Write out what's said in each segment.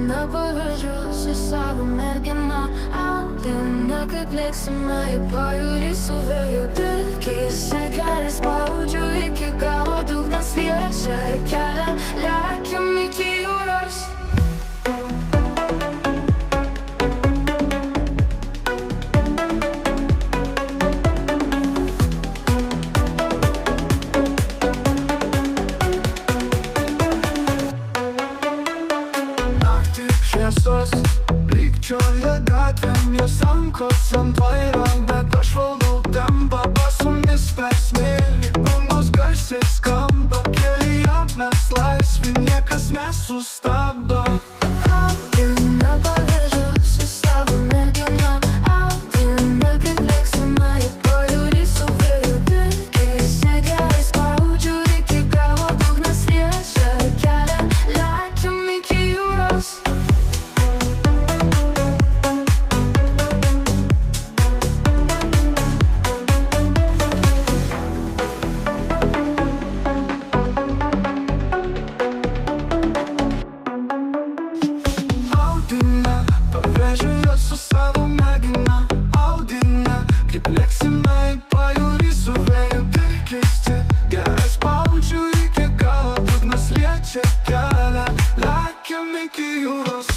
Aldığına pavyzdžius į savo merginą, Aldığına kaip lėksime į pajūrį su vėjo telkėse. Kelią spaudžiu iki galo, dugnas liečia kelią, lekiam iki jūros. Šviesos blykčioja gatvėm, jos rankos ant vairo, bet aš valdau tempą, pasumis per smėlį, bangos garsiai skamba, kelyje mes laisvi, niekas nesustabdo. Aldığına pavyzdžius į savo merginą, Aldığına kaip lėksime į pajūrį su vėjo telkėse. Kelią spaudžiu iki galo, dugnas liečia kelią, lekiam iki jūros. Aldığına pavyzdžius su savo mergina, Aldığına kaip lėksime į pajūrį su vėjo telkėse. Kelią spaudžiu iki galo, dugnas liečia kelią, lekiam iki jūros.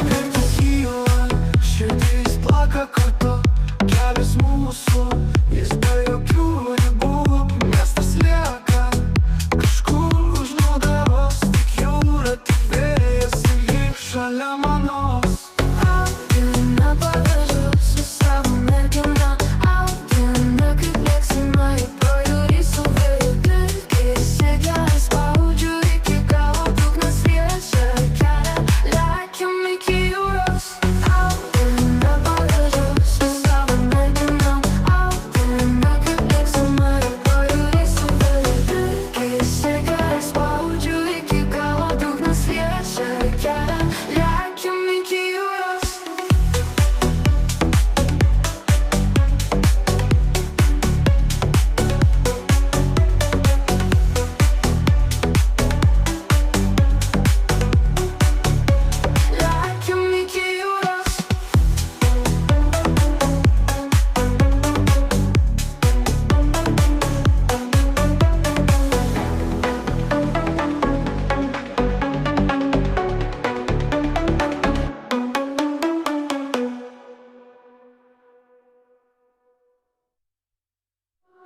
Pirtis kyla, širdis plaka kartu, kelias mūsų, jis be jokių ribų. Miestas lieka kažkur už nugaros, tik jūra, tik vėjas ir ji šalia manos. Aldığına pavyzdžius į savo merginą, Aldığına kaip lėksime į pajūrį su vėjo telkėse. Kelią spaudžiu iki galo, dugnas liečia kelią, lekiam iki jūros. Aldığına pavyzdžius į savo merginą, Aldığına kaip lėksime į pajūrį su vėjo telkėse. Kelią spaudžiu iki galo, dugnas liečia kelią, lekiam iki jūros. Lekiam iki jūros.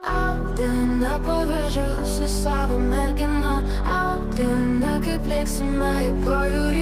Aldığına pavyzdžius į savo merginą, Aldığına kaip lėksime į pajūrį